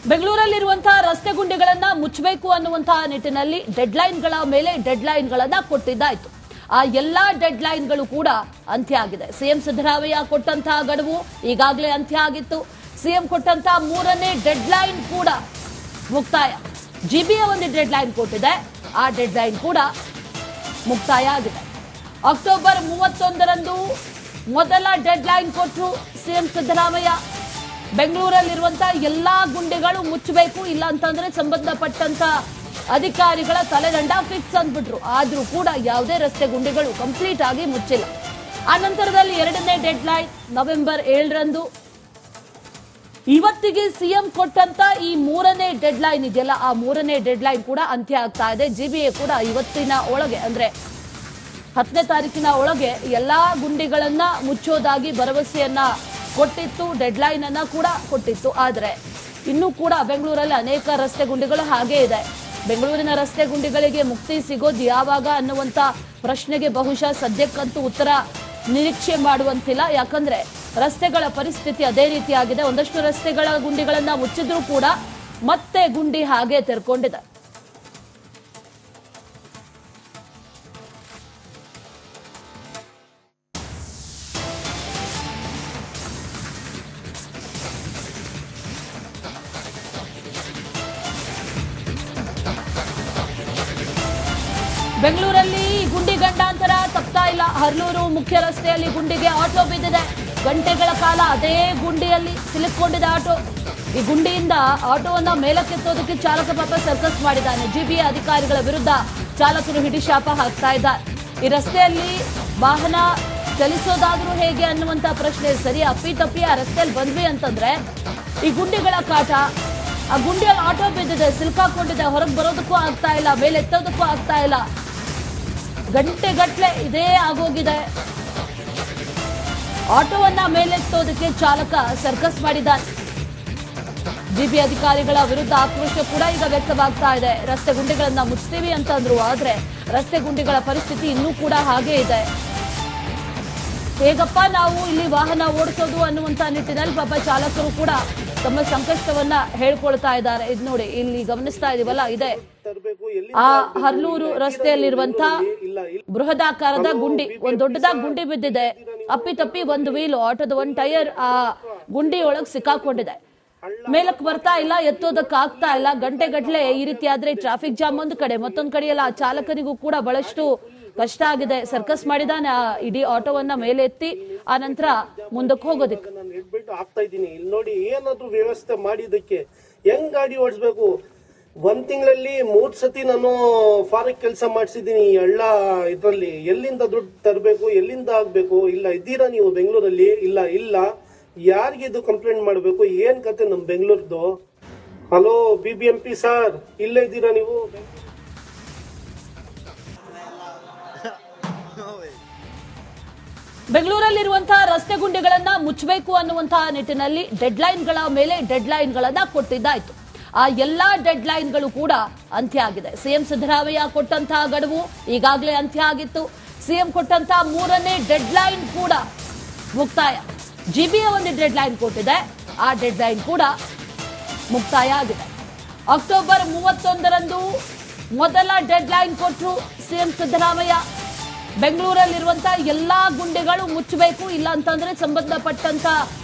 ಬೆಂಗಳೂರಲ್ಲಿರುವಂತಹ ರಸ್ತೆ ಗುಂಡಿಗಳನ್ನ ಮುಚ್ಚಬೇಕು ಅನ್ನುವಂತಹ ನಿಟ್ಟಿನಲ್ಲಿ ಡೆಡ್ಲೈನ್ಗಳ ಮೇಲೆ ಡೆಡ್ಲೈನ್ಗಳನ್ನ ಕೊಟ್ಟಿದ್ದಾಯ್ತು. ಆ ಎಲ್ಲಾ ಡೆಡ್ಲೈನ್ಗಳು ಕೂಡ ಅಂತ್ಯ ಆಗಿದೆ. ಸಿಎಂ ಸಿದ್ದರಾಮಯ್ಯ ಕೊಟ್ಟಂತಹ ಗಡುವು ಈಗಾಗಲೇ ಅಂತ್ಯ ಆಗಿತ್ತು. ಸಿಎಂ ಕೊಟ್ಟಂತಹ 3ನೇ ಡೆಡ್ಲೈನ್ ಕೂಡ ಮುಕ್ತಾಯ. ಜಿಬಿಯ ಒಂದು ಡೆಡ್ಲೈನ್ ಕೊಟ್ಟಿದೆ, ಆ ಡೆಡ್ಲೈನ್ ಕೂಡ ಮುಕ್ತಾಯ ಆಗಿದೆ. ಅಕ್ಟೋಬರ್ 31ರಂದು ಮೊದಲ ಡೆಡ್ಲೈನ್ ಕೊಟ್ಟರು ಸಿಎಂ ಸಿದ್ದರಾಮಯ್ಯ. ಬೆಂಗಳೂರಲ್ಲಿರುವಂತಹ ಎಲ್ಲಾ ಗುಂಡಿಗಳು ಮುಚ್ಚಬೇಕು, ಇಲ್ಲ ಅಂತಂದ್ರೆ ಸಂಬಂಧಪಟ್ಟಂತ ಅಧಿಕಾರಿಗಳ ತಲೆದಂಡ ಫಿಕ್ಸ್ ಅಂದ್ಬಿಟ್ರು. ಆದ್ರೂ ಕೂಡ ಯಾವುದೇ ರಸ್ತೆ ಗುಂಡಿಗಳು ಕಂಪ್ಲೀಟ್ ಆಗಿ ಮುಚ್ಚಿಲ್ಲ. ಆ ನಂತರದಲ್ಲಿ 2ನೇ ಡೆಡ್ಲೈನ್ ನವೆಂಬರ್ 7ರಂದು. ಇವತ್ತಿಗೆ ಸಿಎಂ ಕೊಟ್ಟಂತ ಈ 3ನೇ ಡೆಡ್ಲೈನ್ ಇದೆಯಲ್ಲ, ಆ 3ನೇ ಡೆಡ್ಲೈನ್ ಕೂಡ ಅಂತ್ಯ ಆಗ್ತಾ ಇದೆ. ಜಿಬಿಎ ಕೂಡ ಇವತ್ತಿನ ಒಳಗೆ ಅಂದ್ರೆ 10ನೇ ತಾರೀಕಿನ ಒಳಗೆ ಎಲ್ಲಾ ಗುಂಡಿಗಳನ್ನ ಮುಚ್ಚೋದಾಗಿ ಭರವಸೆಯನ್ನ ಕೊಟ್ಟಿತ್ತು, ಡೆಡ್ಲೈನ್ ಅನ್ನ ಕೂಡ ಕೊಟ್ಟಿತ್ತು. ಆದ್ರೆ ಇನ್ನೂ ಕೂಡ ಬೆಂಗಳೂರಲ್ಲಿ ಅನೇಕ ರಸ್ತೆ ಗುಂಡಿಗಳು ಹಾಗೇ ಇದೆ. ಬೆಂಗಳೂರಿನ ರಸ್ತೆ ಗುಂಡಿಗಳಿಗೆ ಮುಕ್ತಿ ಸಿಗೋದು ಯಾವಾಗ ಅನ್ನುವಂತ ಪ್ರಶ್ನೆಗೆ ಬಹುಶಃ ಸದ್ಯಕ್ಕಂತೂ ಉತ್ತರ ನಿರೀಕ್ಷೆ ಮಾಡುವಂತಿಲ್ಲ. ಯಾಕಂದ್ರೆ ರಸ್ತೆಗಳ ಪರಿಸ್ಥಿತಿ ಅದೇ ರೀತಿಯಾಗಿದೆ. ಒಂದಷ್ಟು ರಸ್ತೆಗಳ ಗುಂಡಿಗಳನ್ನ ಮುಚ್ಚಿದ್ರೂ ಕೂಡ ಮತ್ತೆ ಗುಂಡಿ ಹಾಗೆ ತೆರ್ಕೊಂಡಿದೆ. ಬೆಂಗಳೂರಲ್ಲಿ ಗುಂಡಿ ಗಂಡಾಂತರ ತಪ್ತಾ ಇಲ್ಲ. ಹರ್ಲೂರು ಮುಖ್ಯ ರಸ್ತೆಯಲ್ಲಿ ಗುಂಡಿಗೆ ಆಟೋ ಬಿದ್ದಿದೆ. ಗಂಟೆಗಳ ಕಾಲ ಅದೇ ಗುಂಡಿಯಲ್ಲಿ ಸಿಲುಕೊಂಡಿದೆ ಆಟೋ. ಈ ಗುಂಡಿಯಿಂದ ಆಟೋವನ್ನ ಮೇಲಕ್ಕೆತ್ತೋದಕ್ಕೆ ಚಾಲಕ ಪಾಪ ಸರ್ಕಸ್ ಮಾಡಿದ್ದಾನೆ. ಜಿಬಿಎ ಅಧಿಕಾರಿಗಳ ವಿರುದ್ಧ ಚಾಲಕರು ಹಿಡಿಶಾಪ ಹಾಕ್ತಾ ಇದ್ದಾರೆ. ಈ ರಸ್ತೆಯಲ್ಲಿ ವಾಹನ ಚಲಿಸೋದಾದ್ರೂ ಹೇಗೆ ಅನ್ನುವಂತ ಪ್ರಶ್ನೆ. ಸರಿ ಅಪ್ಪಿತಪ್ಪಿ ಆ ರಸ್ತೆಯಲ್ಲಿ ಬಂದ್ವಿ ಅಂತಂದ್ರೆ ಈ ಗುಂಡಿಗಳ ಕಾಟ, ಆ ಗುಂಡಿಯಲ್ಲಿ ಆಟೋ ಬಿದ್ದಿದೆ, ಸಿಲ್ಕಾಕೊಂಡಿದೆ, ಹೊರಗೆ ಬರೋದಕ್ಕೂ ಆಗ್ತಾ ಇಲ್ಲ, ಮೇಲೆ ಎತ್ತೋದಕ್ಕೂ ಆಗ್ತಾ ಇಲ್ಲ. ಗಂಟೆಗಟ್ಲೆ ಇದೇ ಆಗೋಗಿದೆ. ಆಟೋವನ್ನ ಮೇಲೆತ್ತೋದಕ್ಕೆ ಚಾಲಕ ಸರ್ಕಸ್ ಮಾಡಿದ್ದಾನೆ. ಜಿಬಿ ಅಧಿಕಾರಿಗಳ ವಿರುದ್ಧ ಆಕ್ರೋಶ ಕೂಡ ಈಗ ವ್ಯಕ್ತವಾಗ್ತಾ ಇದೆ. ರಸ್ತೆ ಗುಂಡಿಗಳನ್ನ ಮುಚ್ತೀವಿ ಅಂತಂದ್ರು, ಆದ್ರೆ ರಸ್ತೆ ಗುಂಡಿಗಳ ಪರಿಸ್ಥಿತಿ ಇನ್ನೂ ಕೂಡ ಹಾಗೇ ಇದೆ. ಹೇಗಪ್ಪ ನಾವು ಇಲ್ಲಿ ವಾಹನ ಓಡಿಸೋದು ಅನ್ನುವಂತ ನಿಟ್ಟಿನಲ್ಲಿ ಪಾಪ ಚಾಲಕರು ಕೂಡ ತಮ್ಮ ಸಂಕಷ್ಟವನ್ನ ಹೇಳ್ಕೊಳ್ತಾ ಇದ್ದಾರೆ. ಇದು ನೋಡಿ, ಇಲ್ಲಿ ಗಮನಿಸ್ತಾ ಇದೀವಲ್ಲ, ಇದೆ ಆ ಹರ್ಲೂರು ರಸ್ತೆಯಲ್ಲಿರುವಂತ ಬೃಹದಾಕಾರದ ಗುಂಡಿ. ಒಂದ್ ದೊಡ್ಡದಾಗಿ ಗುಂಡಿ ಬಿದ್ದಿದೆ. ಅಪ್ಪಿತಪ್ಪಿ ಒಂದು ವೀಲ್, ಆಟೋದ ಒಂದು ಟೈರ್ ಆ ಗುಂಡಿ ಒಳಗ್ ಸಿಕ್ಕಾಕೊಂಡಿದೆ. ಮೇಲಕ್ಕೆ ಬರ್ತಾ ಇಲ್ಲ, ಎತ್ತೋದಕ್ಕೆ ಆಗ್ತಾ ಇಲ್ಲ. ಗಂಟೆಗಟ್ಲೆ ಈ ರೀತಿ ಆದ್ರೆ ಟ್ರಾಫಿಕ್ ಜಾಮ್ ಒಂದು ಕಡೆ, ಮತ್ತೊಂದ್ ಕಡೆಯಲ್ಲ ಆ ಚಾಲಕನಿಗೂ ಕೂಡ ಬಹಳಷ್ಟು ಕಷ್ಟ ಆಗಿದೆ. ಸರ್ಕಸ್ ಮಾಡಿದಾನೆ ಆ ಇಡೀ ಆಟೋವನ್ನ ಮೇಲೆ ಎತ್ತಿ ಆ ನಂತರ ಮುಂದಕ್ಕೆ ಹೋಗೋದಕ್ಕೆ. ನಾನು ಇಟ್ಬಿಟ್ಟು ಆಗ್ತಾ ಇದ್ದೀನಿ. ಇಲ್ಲಿ ನೋಡಿ, ಏನಾದ್ರೂ ವ್ಯವಸ್ಥೆ ಮಾಡಿದಕ್ಕೆ ಹೆಂಗ್ ಗಾಡಿ ಓಡಿಸ್ಬೇಕು. 1 ತಿಂಗಳಲ್ಲಿ 3 ಸತಿ ನಾನು ಫಾರೆಕ್ ಕೆಲಸ ಮಾಡಿಸಿದ್ದೀನಿ. ಎಲ್ಲ ಇದ್ರಲ್ಲಿ ಎಲ್ಲಿಂದ ದುಡ್ಡು ತರಬೇಕು, ಎಲ್ಲಿಂದ ಆಗ್ಬೇಕು. ಇಲ್ಲ ಇದ್ದೀರಾ ನೀವು ಬೆಂಗಳೂರಲ್ಲಿ? ಇಲ್ಲ ಯಾರಿಗೆ ಇದು ಕಂಪ್ಲೇಂಟ್ ಮಾಡಬೇಕು? ಏನ್ ಕತೆ ನಮ್ ಬೆಂಗಳೂರ್ದು? ಹಲೋ BBMP ಸರ್, ಇಲ್ಲೇ ಇದ್ದೀರಾ ನೀವು? ಬೆಂಗಳೂರಲ್ಲಿರುವಂತಹ ರಸ್ತೆ ಗುಂಡಿಗಳನ್ನ ಮುಚ್ಚಬೇಕು ಅನ್ನುವಂತಹ ನಿಟ್ಟಿನಲ್ಲಿ ಡೆಡ್ಲೈನ್ಗಳ ಮೇಲೆ ಡೆಡ್ಲೈನ್ಗಳನ್ನ ಕೊಟ್ಟಿದ್ದಾಯ್ತು. ಆ ಎಲ್ಲಾ ಡೆಡ್ಲೈನ್ಗಳು ಕೂಡ ಅಂತ್ಯ ಆಗಿದೆ. ಸಿಎಂ ಸಿದ್ದರಾಮಯ್ಯ ಕೊಟ್ಟಂತಹ ಗಡುವು ಈಗಾಗಲೇ ಅಂತ್ಯ ಆಗಿತ್ತು. ಸಿಎಂ ಕೊಟ್ಟಂತಹ 3ನೇ ಡೆಡ್ಲೈನ್ ಕೂಡ ಮುಕ್ತಾಯ. ಜಿಬಿಯ ಒಂದು ಡೆಡ್ಲೈನ್ ಕೊಟ್ಟಿದೆ, ಆ ಡೆಡ್ಲೈನ್ ಕೂಡ ಮುಕ್ತಾಯ ಆಗಿದೆ. ಅಕ್ಟೋಬರ್ 31ರಂದು ಮೊದಲ ಡೆಡ್ಲೈನ್ ಕೊಟ್ಟರು ಸಿಎಂ ಸಿದ್ದರಾಮಯ್ಯ. ಬೆಂಗಳೂರಲ್ಲಿರುವಂತಹ ಎಲ್ಲಾ ಗುಂಡಿಗಳು ಮುಚ್ಚಬೇಕು, ಇಲ್ಲ ಅಂತಂದ್ರೆ ಸಂಬಂಧಪಟ್ಟಂತ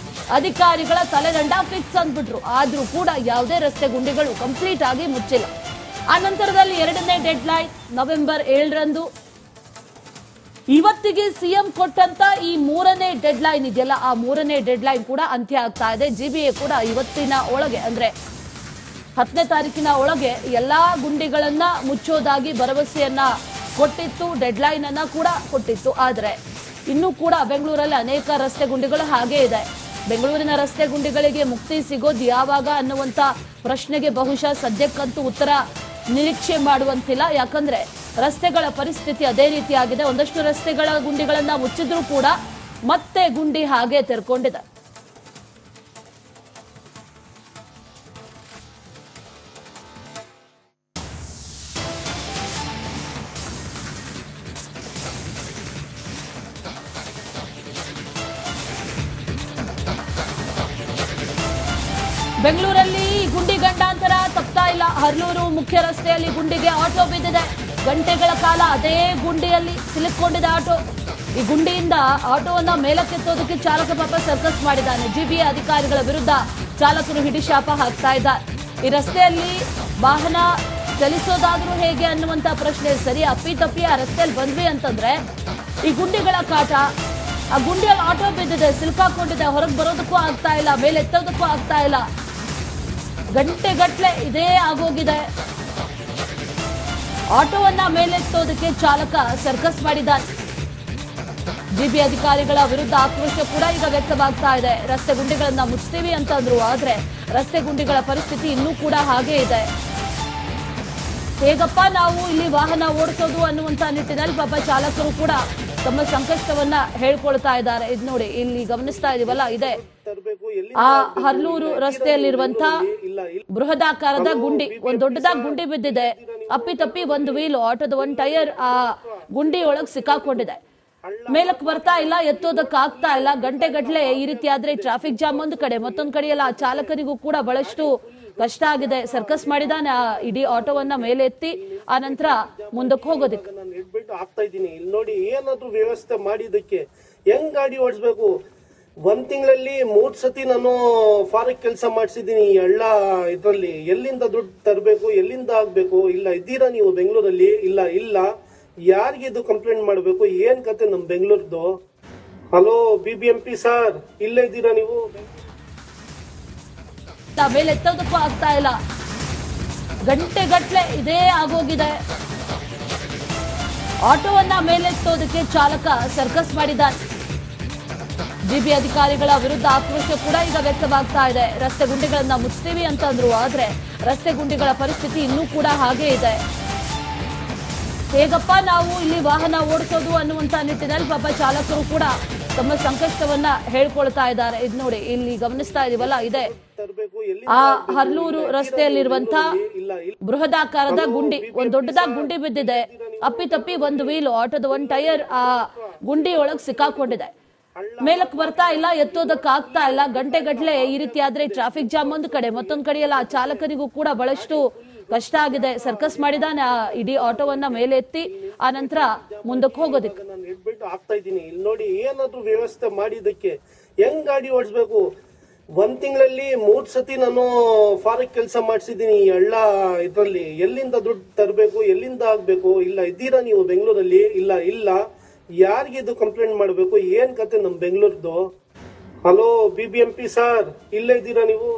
ಅಧಿಕಾರಿಗಳ ತಲೆದಂಡ ಫಿಕ್ಸ್ ಅಂದ್ಬಿಟ್ರು. ಆದ್ರೂ ಕೂಡ ಯಾವುದೇ ರಸ್ತೆ ಗುಂಡಿಗಳು ಕಂಪ್ಲೀಟ್ ಆಗಿ ಮುಚ್ಚಿಲ್ಲ. ಆ ನಂತರದಲ್ಲಿ 2ನೇ ಡೆಡ್ಲೈನ್ ನವೆಂಬರ್ 7ರಂದು. ಇವತ್ತಿಗೆ ಸಿಎಂ ಕೊಟ್ಟಂತ ಈ 3ನೇ ಡೆಡ್ಲೈನ್ ಇದೆಯಲ್ಲ, ಆ 3ನೇ ಡೆಡ್ಲೈನ್ ಕೂಡ ಅಂತ್ಯ ಆಗ್ತಾ ಇದೆ. ಜಿಬಿಎ ಕೂಡ ಇವತ್ತಿನ ಒಳಗೆ ಅಂದ್ರೆ 10ನೇ ತಾರೀಕಿನ ಒಳಗೆ ಎಲ್ಲಾ ಗುಂಡಿಗಳನ್ನ ಮುಚ್ಚೋದಾಗಿ ಭರವಸೆಯನ್ನ ಕೊಟ್ಟಿತ್ತು, ಡೆಡ್ಲೈನ್ ಅನ್ನ ಕೂಡ ಕೊಟ್ಟಿತ್ತು. ಆದ್ರೆ ಇನ್ನೂ ಕೂಡ ಬೆಂಗಳೂರಲ್ಲಿ ಅನೇಕ ರಸ್ತೆ ಗುಂಡಿಗಳು ಹಾಗೇ ಇದೆ. ಬೆಂಗಳೂರಿನ ರಸ್ತೆ ಗುಂಡಿಗಳಿಗೆ ಮುಕ್ತಿ ಸಿಗೋದು ಯಾವಾಗ ಅನ್ನುವಂತ ಪ್ರಶ್ನೆಗೆ ಬಹುಶಃ ಸದ್ಯಕ್ಕಂತೂ ಉತ್ತರ ನಿರೀಕ್ಷೆ ಮಾಡುವಂತಿಲ್ಲ. ಯಾಕಂದ್ರೆ ರಸ್ತೆಗಳ ಪರಿಸ್ಥಿತಿ ಅದೇ ರೀತಿಯಾಗಿದೆ. ಒಂದಷ್ಟು ರಸ್ತೆಗಳ ಗುಂಡಿಗಳನ್ನ ಮುಚ್ಚಿದ್ರೂ ಕೂಡ ಮತ್ತೆ ಗುಂಡಿ ಹಾಗೆ ತೆರ್ಕೊಂಡಿದೆ. ಬೆಂಗಳೂರಲ್ಲಿ ಗುಂಡಿ ಗಂಡಾಂತರ ತಪ್ತಾ ಇಲ್ಲ. ಹರ್ಲೂರು ಮುಖ್ಯ ರಸ್ತೆಯಲ್ಲಿ ಗುಂಡಿಗೆ ಆಟೋ ಬಿದ್ದಿದೆ. ಗಂಟೆಗಳ ಕಾಲ ಅದೇ ಗುಂಡಿಯಲ್ಲಿ ಸಿಲುಕೊಂಡಿದೆ ಆಟೋ. ಈ ಗುಂಡಿಯಿಂದ ಆಟೋವನ್ನ ಮೇಲಕ್ಕೆತ್ತೋದಕ್ಕೆ ಚಾಲಕ ಪಾಪ ಸರ್ಕಸ್ ಮಾಡಿದ್ದಾನೆ. ಜಿಬಿಎ ಅಧಿಕಾರಿಗಳ ವಿರುದ್ಧ ಚಾಲಕರು ಹಿಡಿಶಾಪ ಹಾಕ್ತಾ ಇದ್ದಾರೆ. ಈ ರಸ್ತೆಯಲ್ಲಿ ವಾಹನ ಚಲಿಸೋದಾದ್ರೂ ಹೇಗೆ ಅನ್ನುವಂತ ಪ್ರಶ್ನೆ. ಸರಿ ಅಪ್ಪಿತಪ್ಪಿ ಆ ರಸ್ತೆಯಲ್ಲಿ ಬಂದ್ವಿ ಅಂತಂದ್ರೆ ಈ ಗುಂಡಿಗಳ ಕಾಟ, ಆ ಗುಂಡಿಯಲ್ಲಿ ಆಟೋ ಬಿದ್ದಿದೆ, ಸಿಲ್ಕಾಕೊಂಡಿದೆ, ಹೊರಗೆ ಬರೋದಕ್ಕೂ ಆಗ್ತಾ ಇಲ್ಲ, ಮೇಲೆ ಎತ್ತೋದಕ್ಕೂ ಆಗ್ತಾ ಇಲ್ಲ. ಗಂಟೆಗಟ್ಲೆ ಇದೇ ಆಗೋಗಿದೆ. ಆಟೋವನ್ನ ಮೇಲೆತ್ತೋದಕ್ಕೆ ಚಾಲಕ ಸರ್ಕಸ್ ಮಾಡಿದ್ದಾನೆ. ಜಿಬಿ ಅಧಿಕಾರಿಗಳ ವಿರುದ್ಧ ಆಕ್ರೋಶ ಕೂಡ ಈಗ ವ್ಯಕ್ತವಾಗ್ತಾ ಇದೆ. ರಸ್ತೆ ಗುಂಡಿಗಳನ್ನ ಮುಚ್ತೀವಿ ಅಂತಂದ್ರು, ಆದ್ರೆ ರಸ್ತೆ ಗುಂಡಿಗಳ ಪರಿಸ್ಥಿತಿ ಇನ್ನೂ ಕೂಡ ಹಾಗೆ ಇದೆ. ಹೇಗಪ್ಪ ನಾವು ಇಲ್ಲಿ ವಾಹನ ಓಡಿಸೋದು ಅನ್ನುವಂತ ನಿಟ್ಟಿನಲ್ಲಿ ಪಾಪ ಚಾಲಕರು ಕೂಡ ತಮ್ಮ ಸಂಕಷ್ಟವನ್ನ ಹೇಳ್ಕೊಳ್ತಾ ಇದ್ದಾರೆ. ಇದು ನೋಡಿ, ಇಲ್ಲಿ ಗಮನಿಸ್ತಾ ಇದೀವಲ್ಲ, ಇದೆ ಆ ಹರ್ಲೂರು ರಸ್ತೆಯಲ್ಲಿರುವಂತ ಬೃಹದಾಕಾರದ ಗುಂಡಿ. ಒಂದ್ ದೊಡ್ಡದಾಗಿ ಗುಂಡಿ ಬಿದ್ದಿದೆ. ಅಪ್ಪಿತಪ್ಪಿ ಒಂದು ವೀಲ್, ಆಟೋದ ಒಂದ್ ಟೈರ್ ಆ ಗುಂಡಿ ಒಳಗ್ ಸಿಕ್ಕಾಕೊಂಡಿದೆ. ಮೇಲಕ್ಕೆ ಬರ್ತಾ ಇಲ್ಲ, ಎತ್ತೋದಕ್ಕಾಗ್ತಾ ಇಲ್ಲ. ಗಂಟೆಗಟ್ಲೆ ಈ ರೀತಿ ಆದ್ರೆ ಟ್ರಾಫಿಕ್ ಜಾಮ್ ಒಂದು ಕಡೆ, ಮತ್ತೊಂದ್ ಕಡೆಯಲ್ಲ ಆ ಚಾಲಕನಿಗೂ ಕೂಡ ಬಹಳಷ್ಟು ಕಷ್ಟ ಆಗಿದೆ. ಸರ್ಕಸ್ ಮಾಡಿದಾನೆ ಆ ಇಡೀ ಆಟೋವನ್ನ ಮೇಲೆ ಎತ್ತಿ ಆ ನಂತರ ಮುಂದಕ್ಕೆ ಹೋಗೋದಕ್ಕೆ. ನಾನು ಇಟ್ಬಿಟ್ಟು ಆಗ್ತಾ ಇದ್ದೀನಿ. ಇಲ್ಲಿ ನೋಡಿ, ಏನಾದ್ರೂ ವ್ಯವಸ್ಥೆ ಮಾಡಿದಕ್ಕೆ ಹೆಂಗ್ ಗಾಡಿ ಓಡಿಸ್ಬೇಕು. ಒಂದ್ ತಿಂಗಳಲ್ಲಿ 3 ಸತಿ ನಾನು ಫಾರಕ್ ಕೆಲಸ ಮಾಡಿಸಿದೀನಿ. ಎಲ್ಲ ಇದ್ರಲ್ಲಿ ಎಲ್ಲಿಂದ ದುಡ್ಡು ತರಬೇಕು, ಎಲ್ಲಿಂದ ಆಗ್ಬೇಕು. ಇಲ್ಲ ಇದ್ದೀರಾ ನೀವು ಬೆಂಗಳೂರಲ್ಲಿ? ಇಲ್ಲ ಯಾರಿಗಿದು ಕಂಪ್ಲೇಂಟ್ ಮಾಡ್ಬೇಕು? ಏನ್ ಕತೆ ನಮ್ ಬೆಂಗಳೂರ್ದು? ಹಲೋ BBMP ಸರ್, ಇಲ್ಲೇ ಇದ್ದೀರಾ ನೀವು? ಮೇಲೆ ಎತ್ತೋದಕ್ಕೂ ಆಗ್ತಾ ಇಲ್ಲ. ಗಂಟೆಗಟ್ಲೆ ಇದೇ ಆಗೋಗಿದೆ. ಆಟೋವನ್ನ ಮೇಲೆತ್ತೋದಕ್ಕೆ ಚಾಲಕ ಸರ್ಕಸ್ ಮಾಡಿದ್ದಾನೆ. ಜಿಬಿ ಅಧಿಕಾರಿಗಳ ವಿರುದ್ಧ ಆಕ್ರೋಶ ಕೂಡ ಈಗ ವ್ಯಕ್ತವಾಗ್ತಾ ಇದೆ. ರಸ್ತೆ ಗುಂಡಿಗಳನ್ನ ಮುಚ್ತೀವಿ ಅಂತಂದ್ರು, ಆದ್ರೆ ರಸ್ತೆ ಗುಂಡಿಗಳ ಪರಿಸ್ಥಿತಿ ಇನ್ನೂ ಕೂಡ ಹಾಗೆ ಇದೆ. ಹೇಗಪ್ಪ ನಾವು ಇಲ್ಲಿ ವಾಹನ ಓಡಿಸೋದು ಅನ್ನುವಂತ ನಿಟ್ಟಿನಲ್ಲಿ ಪಾಪ ಚಾಲಕರು ಕೂಡ ತಮ್ಮ ಸಂಕಷ್ಟವನ್ನ ಹೇಳ್ಕೊಳ್ತಾ ಇದ್ದಾರೆ. ಇದು ನೋಡಿ, ಇಲ್ಲಿ ಗಮನಿಸ್ತಾ ಇದೀವಲ್ಲ, ಇದೆ ಆ ಹರ್ಲೂರು ರಸ್ತೆಯಲ್ಲಿರುವಂತ ಬೃಹದಾಕಾರದ ಗುಂಡಿ. ಒಂದ್ ದೊಡ್ಡದಾಗಿ ಗುಂಡಿ ಬಿದ್ದಿದೆ. ಅಪ್ಪಿತಪ್ಪಿ ಒಂದು ವೀಲ್, ಆಟೋದ ಒಂದ್ ಟೈರ್ ಆ ಗುಂಡಿ ಒಳಗ್ ಸಿಕ್ಕಾಕೊಂಡಿದೆ. ಮೇಲಕ್ಕೆ ಬರ್ತಾ ಇಲ್ಲ, ಎತ್ತೋದಕ್ಕಾಗ್ತಾ ಇಲ್ಲ. ಗಂಟೆಗಟ್ಲೆ ಈ ರೀತಿ ಆದ್ರೆ ಟ್ರಾಫಿಕ್ ಜಾಮ್ ಒಂದು ಕಡೆ, ಮತ್ತೊಂದ್ ಕಡೆಯಲ್ಲ ಆ ಚಾಲಕನಿಗೂ ಕೂಡ ಬಹಳಷ್ಟು ಕಷ್ಟ ಆಗಿದೆ. ಸರ್ಕಸ್ ಮಾಡಿದಾನೆ ಆ ಇಡೀ ಆಟೋವನ್ನ ಮೇಲೆ ಎತ್ತಿ ಆ ನಂತರ ಮುಂದಕ್ಕೆ ಹೋಗೋದಕ್ಕೆ. ನಾನು ಇಟ್ಬಿಟ್ಟು ಆಗ್ತಾ ಇದ್ದೀನಿ. ಇಲ್ಲಿ ನೋಡಿ, ಏನಾದ್ರೂ ವ್ಯವಸ್ಥೆ ಮಾಡಿದಕ್ಕೆ ಹೆಂಗ್ ಗಾಡಿ ಓಡಿಸ್ಬೇಕು. ಒಂದ್ ತಿಂಗಳಲ್ಲಿ 3 ಸತಿ ನಾನು ಫಾರಕ್ ಕೆಲಸ ಮಾಡಿಸಿದೀನಿ. ಎಲ್ಲ ಇದ್ರಲ್ಲಿ ಎಲ್ಲಿಂದ ದುಡ್ಡು ತರಬೇಕು, ಎಲ್ಲಿಂದ ಆಗ್ಬೇಕು. ಇಲ್ಲ ಇದ್ದೀರಾ ನೀವು ಬೆಂಗಳೂರಲ್ಲಿ? ಇಲ್ಲ ಯಾರಿಗಿದು ಕಂಪ್ಲೇಂಟ್ ಮಾಡ್ಬೇಕು? ಏನ್ ಕತೆ ನಮ್ ಬೆಂಗಳೂರ್ದು? ಹಲೋ BBMP ಸರ್, ಇಲ್ಲೇ ಇದ್ದೀರಾ ನೀವು?